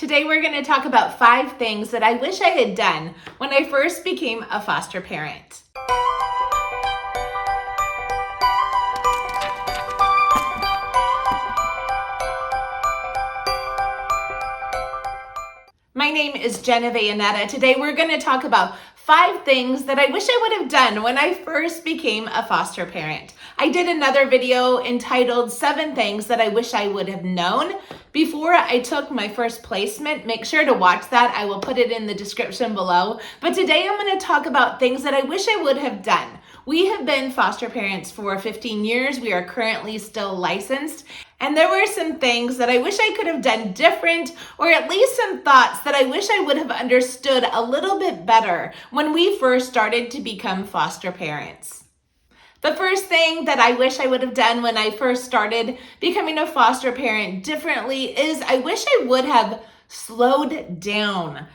Today we're going to talk about 5 things that I wish I had done when I first became a foster parent. My name is Jenna Valletta. Today we're going to talk about 5 things that I wish I would have done when I first became a foster parent. I did another video entitled 7 things that I wish I would have known before I took my first placement. Make sure to watch that. I will put it in the description below. But today I'm going to talk about things that I wish I would have done. We have been foster parents for 15 years. We are currently still licensed. And there were some things that I wish I could have done different, or at least some thoughts that I wish I would have understood a little bit better when we first started to become foster parents. The first thing that I wish I would have done when I first started becoming a foster parent differently is I wish I would have slowed down.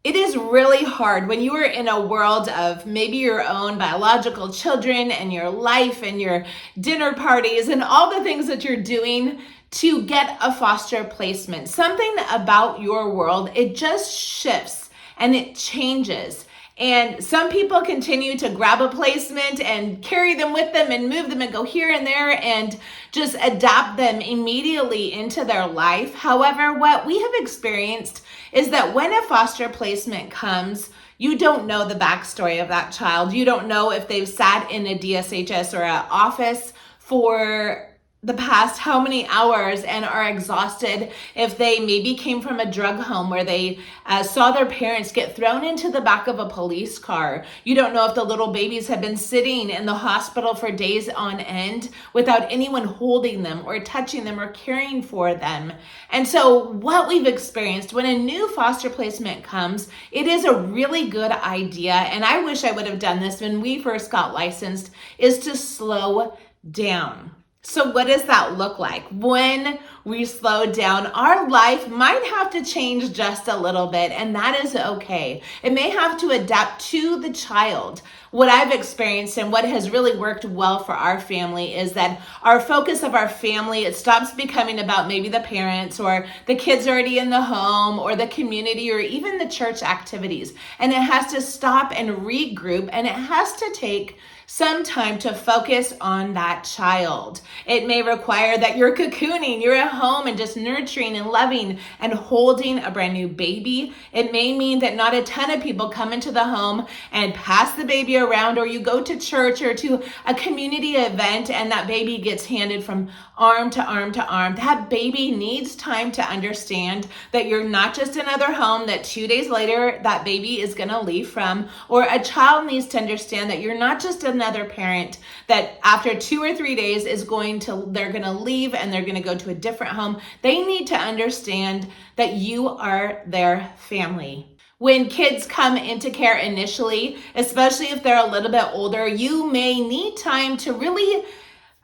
It is really hard when you are in a world of maybe your own biological children and your life and your dinner parties and all the things that you're doing to get a foster placement. Something about your world, it just shifts and it changes. And some people continue to grab a placement and carry them with them and move them and go here and there and just adapt them immediately into their life. However, what we have experienced is that when a foster placement comes, you don't know the backstory of that child. You don't know if they've sat in a DSHS or an office for the past how many hours and are exhausted, if they maybe came from a drug home where they saw their parents get thrown into the back of a police car. You don't know if the little babies have been sitting in the hospital for days on end without anyone holding them or touching them or caring for them. And so what we've experienced when a new foster placement comes, it is a really good idea, and I wish I would have done this when we first got licensed, is to slow down. So what does that look like? When we slow down, our life might have to change just a little bit, and that is okay. It may have to adapt to the child. What I've experienced and what has really worked well for our family is that our focus of our family, it stops becoming about maybe the parents or the kids already in the home or the community or even the church activities. And it has to stop and regroup, and it has to take some time to focus on that child. It may require that you're cocooning, you're at home and just nurturing and loving and holding a brand new baby. It may mean that not a ton of people come into the home and pass the baby around, or you go to church or to a community event and that baby gets handed from arm to arm to arm. That baby needs time to understand that you're not just another home that 2 days later that baby is going to leave from, or a child needs to understand that you're not just another parent that after 2 or 3 days they're going to leave and they're going to go to a different home. They need to understand that you are their family. When kids come into care initially, especially if they're a little bit older, you may need time to really,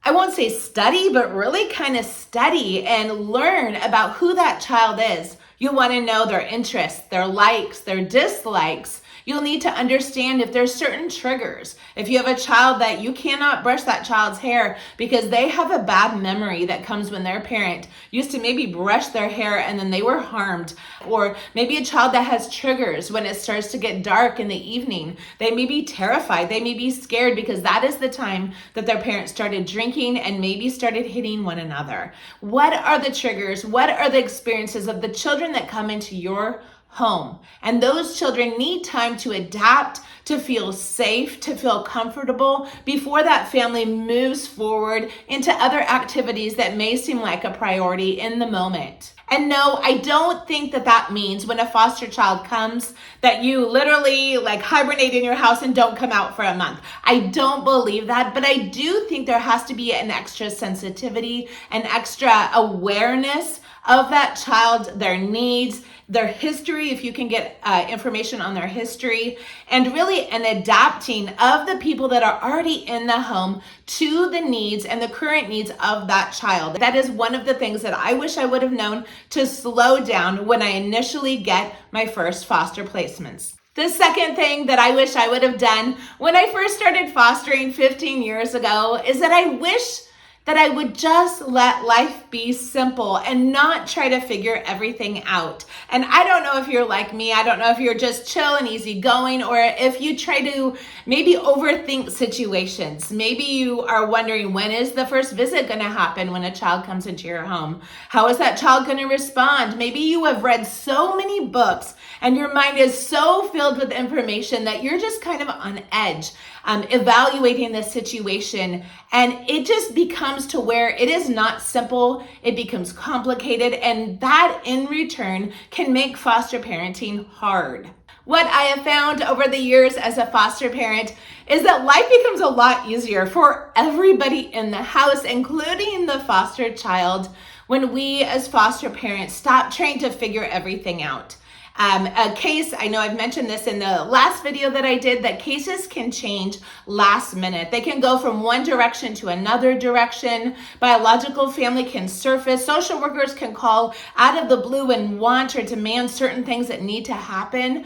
I won't say study, but really kind of study and learn about who that child is. You'll want to know their interests, their likes, their dislikes. You'll need to understand if there's certain triggers. If you have a child that you cannot brush that child's hair because they have a bad memory that comes when their parent used to maybe brush their hair and then they were harmed. Or maybe a child that has triggers when it starts to get dark in the evening. They may be terrified. They may be scared because that is the time that their parents started drinking and maybe started hitting one another. What are the triggers? What are the experiences of the children that come into your home? And those children need time to adapt, to feel safe, to feel comfortable before that family moves forward into other activities that may seem like a priority in the moment. And no, I don't think that means when a foster child comes that you literally hibernate in your house and don't come out for a month. I don't believe that, but I do think there has to be an extra sensitivity, an extra awareness of that child, their needs, their history, if you can get information on their history, and really an adapting of the people that are already in the home to the needs and the current needs of that child. That is one of the things that I wish I would have known to slow down when I initially get my first foster placements. The second thing that I wish I would have done when I first started fostering 15 years ago is that I wish that I would just let life be simple and not try to figure everything out. And I don't know if you're like me. I don't know if you're just chill and easygoing, or if you try to maybe overthink situations. Maybe you are wondering, when is the first visit going to happen when a child comes into your home? How is that child going to respond? Maybe you have read so many books and your mind is so filled with information that you're just kind of on edge, evaluating the situation, and it just becomes to where it is not simple, it becomes complicated, and that in return can make foster parenting hard. What I have found over the years as a foster parent is that life becomes a lot easier for everybody in the house, including the foster child, when we as foster parents stop trying to figure everything out. A case, I know I've mentioned this in the last video that I did, that cases can change last minute. They can go from one direction to another direction. Biological family can surface. Social workers can call out of the blue and want or demand certain things that need to happen.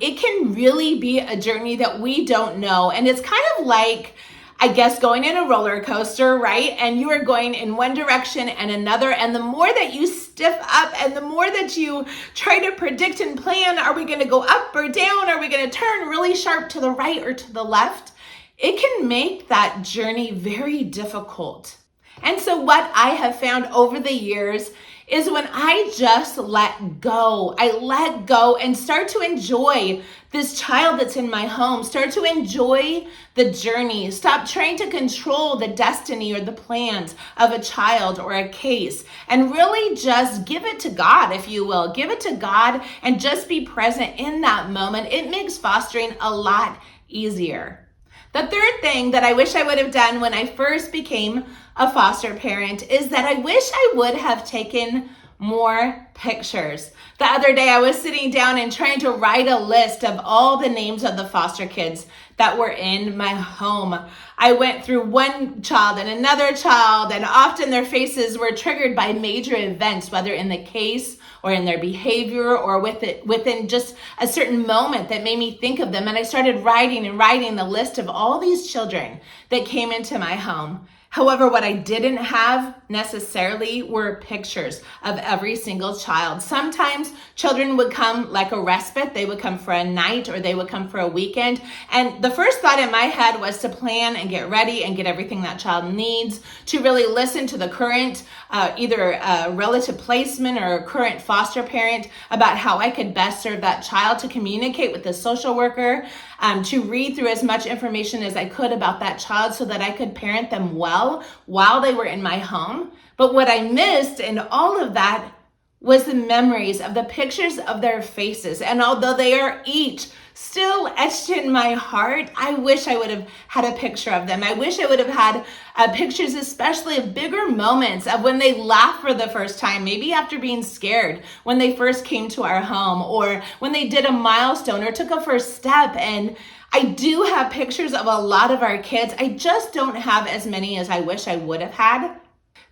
It can really be a journey that we don't know. And it's kind of like, I guess, going in a roller coaster, right? And you are going in one direction and another. And the more that you stiff up and the more that you try to predict and plan, are we going to go up or down? Are we going to turn really sharp to the right or to the left? It can make that journey very difficult. And so what I have found over the years is when I just let go and start to enjoy this child that's in my home, start to enjoy the journey, stop trying to control the destiny or the plans of a child or a case, and really just give it to God, if you will. Give it to God and just be present in that moment. It makes fostering a lot easier. The third thing that I wish I would have done when I first became a foster parent is that I wish I would have taken more pictures. The other day I was sitting down and trying to write a list of all the names of the foster kids that were in my home. I went through one child and another child, and often their faces were triggered by major events, whether in the case or in their behavior or within just a certain moment that made me think of them. And I started writing the list of all these children that came into my home. However, what I didn't have necessarily were pictures of every single child. Sometimes children would come like a respite. They would come for a night or they would come for a weekend. And the first thought in my head was to plan and get ready and get everything that child needs, to really listen to the current either relative placement or current foster parent about how I could best serve that child, to communicate with the social worker, to read through as much information as I could about that child so that I could parent them well while they were in my home. But what I missed in all of that was the memories of the pictures of their faces. And although they are each still etched in my heart, I wish I would have had a picture of them. I wish I would have had pictures, especially of bigger moments of when they laughed for the first time, maybe after being scared when they first came to our home, or when they did a milestone or took a first step. And I do have pictures of a lot of our kids. I just don't have as many as I wish I would have had.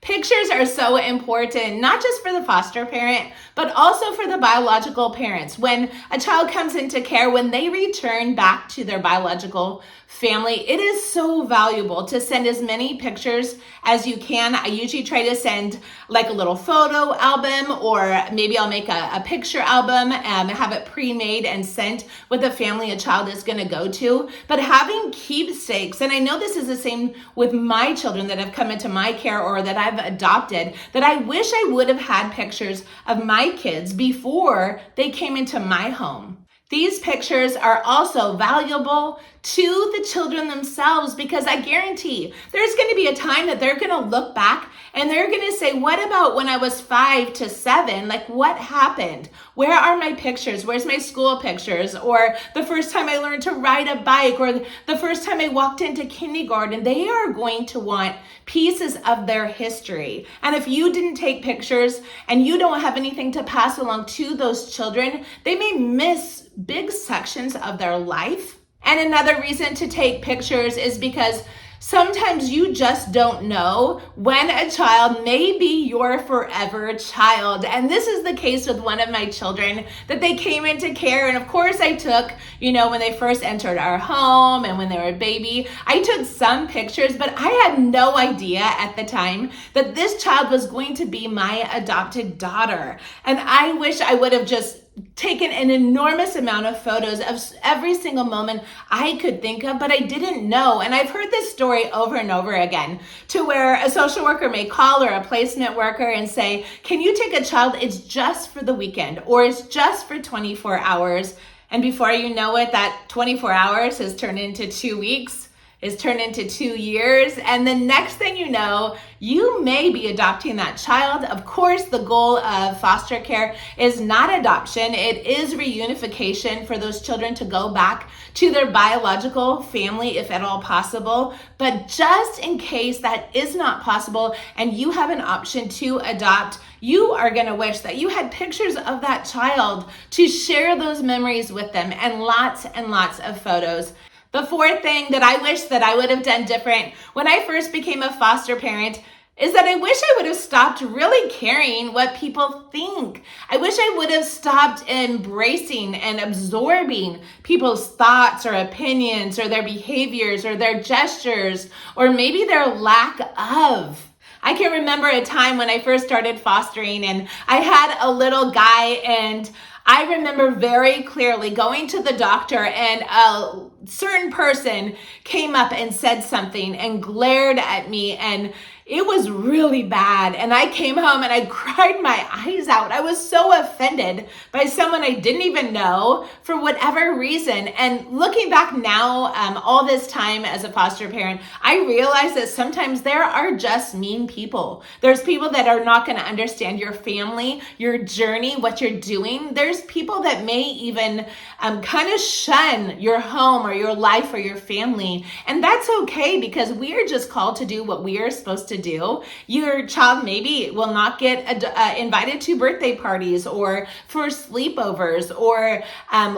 Pictures are so important, not just for the foster parent, but also for the biological parents. When a child comes into care, when they return back to their biological family, it is so valuable to send as many pictures as you can. I usually try to send like a little photo album, or maybe I'll make a picture album and have it pre-made and sent with the family a child is going to go to. But having keepsakes, and I know this is the same with my children that have come into my care or that I've adopted, that I wish I would have had pictures of my kids before they came into my home. These pictures are also valuable to the children themselves, because I guarantee there's going to be a time that they're going to look back and they're going to say, what about when I was 5 to 7? Like, what happened? Where are my pictures? Where's my school pictures? Or the first time I learned to ride a bike, or the first time I walked into kindergarten. They are going to want pieces of their history. And if you didn't take pictures and you don't have anything to pass along to those children, they may miss big sections of their life. And another reason to take pictures is because Sometimes you just don't know when a child may be your forever child. And this is the case with one of my children, that they came into care. And of course I took, when they first entered our home and when they were a baby, I took some pictures, but I had no idea at the time that this child was going to be my adopted daughter. And I wish I would have just taken an enormous amount of photos of every single moment I could think of, but I didn't know. And I've heard this story over and over again, to where a social worker may call or a placement worker and say, can you take a child? It's just for the weekend, or it's just for 24 hours. And before you know it, that 24 hours has turned into 2 weeks, is turned into 2 years. And the next thing you know, you may be adopting that child. Of course, the goal of foster care is not adoption. It is reunification for those children to go back to their biological family, if at all possible. But just in case that is not possible and you have an option to adopt, you are going to wish that you had pictures of that child to share those memories with them, and lots of photos. The fourth thing that I wish that I would have done different when I first became a foster parent is that I wish I would have stopped really caring what people think. I wish I would have stopped embracing and absorbing people's thoughts or opinions or their behaviors or their gestures or maybe their lack of. I can remember a time when I first started fostering and I had a little guy, and I remember very clearly going to the doctor and a certain person came up and said something and glared at me, and it was really bad. And I came home and I cried my eyes out. I was so offended by someone I didn't even know for whatever reason. And looking back now, all this time as a foster parent, I realize that sometimes there are just mean people. There's people that are not going to understand your family, your journey, what you're doing. There's people that may even kind of shun your home or your life or your family. And that's okay, because we are just called to do what we are supposed to do. Your child maybe will not get invited to birthday parties or for sleepovers or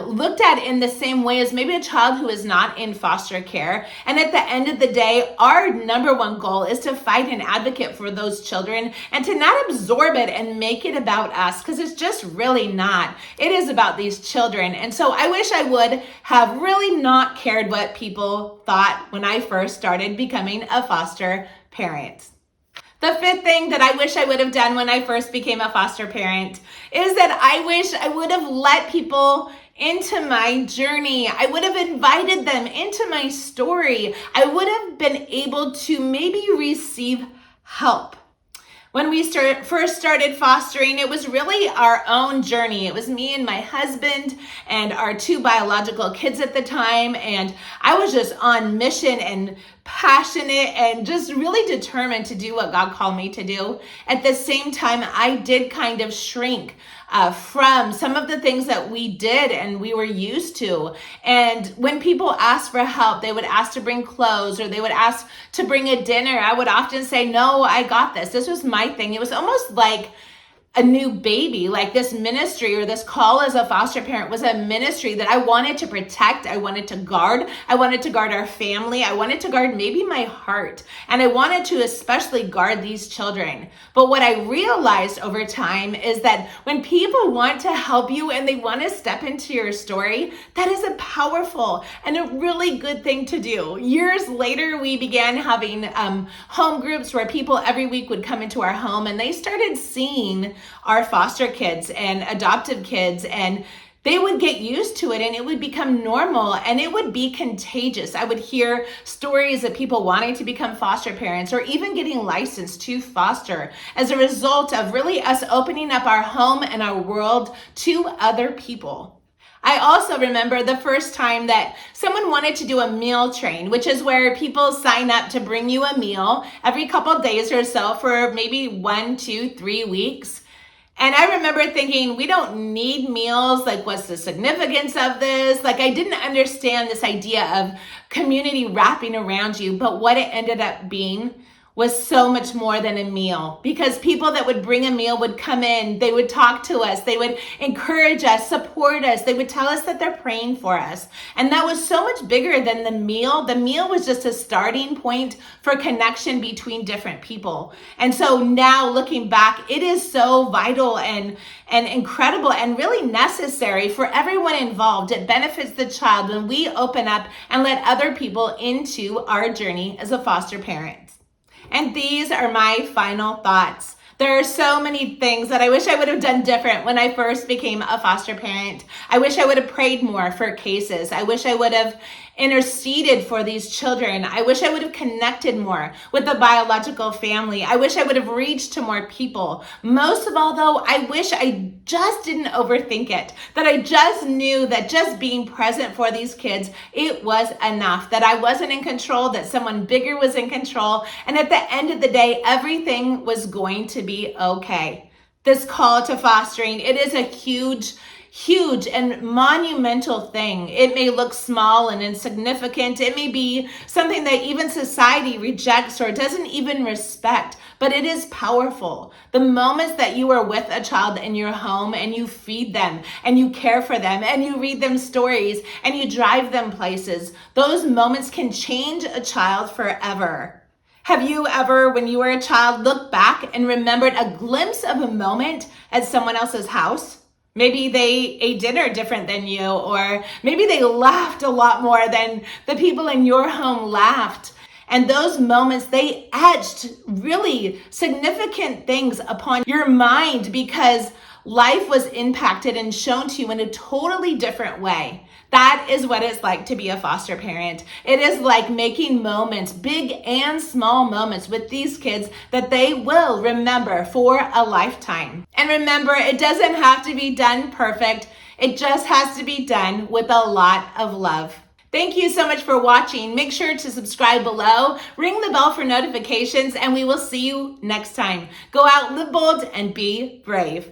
looked at in the same way as maybe a child who is not in foster care. And at the end of the day, our number one goal is to fight and advocate for those children and to not absorb it and make it about us, because it's just really not. It is about these children. And so I wish I would have really not cared what people thought when I first started becoming a foster parent. The fifth thing that I wish I would have done when I first became a foster parent is that I wish I would have let people into my journey. I would have invited them into my story. I would have been able to maybe receive help. When we first started fostering, it was really our own journey. It was me and my husband and our 2 biological kids at the time. And I was just on mission and passionate and just really determined to do what God called me to do. At the same time, I did kind of shrink from some of the things that we did and we were used to. And when people asked for help, they would ask to bring clothes or they would ask to bring a dinner. I would often say, no, I got this. This was my thing. It was almost like a new baby, like this ministry or this call as a foster parent was a ministry that I wanted to protect. I wanted to guard. I wanted to guard our family. I wanted to guard maybe my heart. And I wanted to especially guard these children. But what I realized over time is that when people want to help you and they want to step into your story, that is a powerful and a really good thing to do. Years later, we began having home groups where people every week would come into our home, and they started seeing our foster kids and adoptive kids, and they would get used to it and it would become normal and it would be contagious. I would hear stories of people wanting to become foster parents or even getting licensed to foster as a result of really us opening up our home and our world to other people. I also remember the first time that someone wanted to do a meal train, which is where people sign up to bring you a meal every couple of days or so for maybe 1, 2, 3 weeks. And I remember thinking, we don't need meals. Like, what's the significance of this? Like, I didn't understand this idea of community wrapping around you. But what it ended up being was so much more than a meal, because people that would bring a meal would come in, they would talk to us, they would encourage us, support us, they would tell us that they're praying for us. And that was so much bigger than the meal. The meal was just a starting point for connection between different people. And so now looking back, it is so vital and incredible and really necessary for everyone involved. It benefits the child when we open up and let other people into our journey as a foster parent. And these are my final thoughts. There are so many things that I wish I would have done different when I first became a foster parent. I wish I would have prayed more for cases. I wish I would have interceded for these children. I wish I would have connected more with the biological family. I wish I would have reached to more people. Most of all, though, I wish I just didn't overthink it, that I just knew that just being present for these kids, it was enough, that I wasn't in control, that someone bigger was in control, and at the end of the day, everything was going to be okay. This call to fostering, it is a huge and monumental thing. It may look small and insignificant. It may be something that even society rejects or doesn't even respect, but it is powerful. The moments that you are with a child in your home and you feed them and you care for them and you read them stories and you drive them places, those moments can change a child forever. Have you ever, when you were a child, looked back and remembered a glimpse of a moment at someone else's house? Maybe they ate dinner different than you, or maybe they laughed a lot more than the people in your home laughed. And those moments, they etched really significant things upon your mind because life was impacted and shown to you in a totally different way. That is what it's like to be a foster parent. It is like making moments, big and small moments with these kids that they will remember for a lifetime. And remember, it doesn't have to be done perfect. It just has to be done with a lot of love. Thank you so much for watching. Make sure to subscribe below, ring the bell for notifications, and we will see you next time. Go out, live bold, and be brave.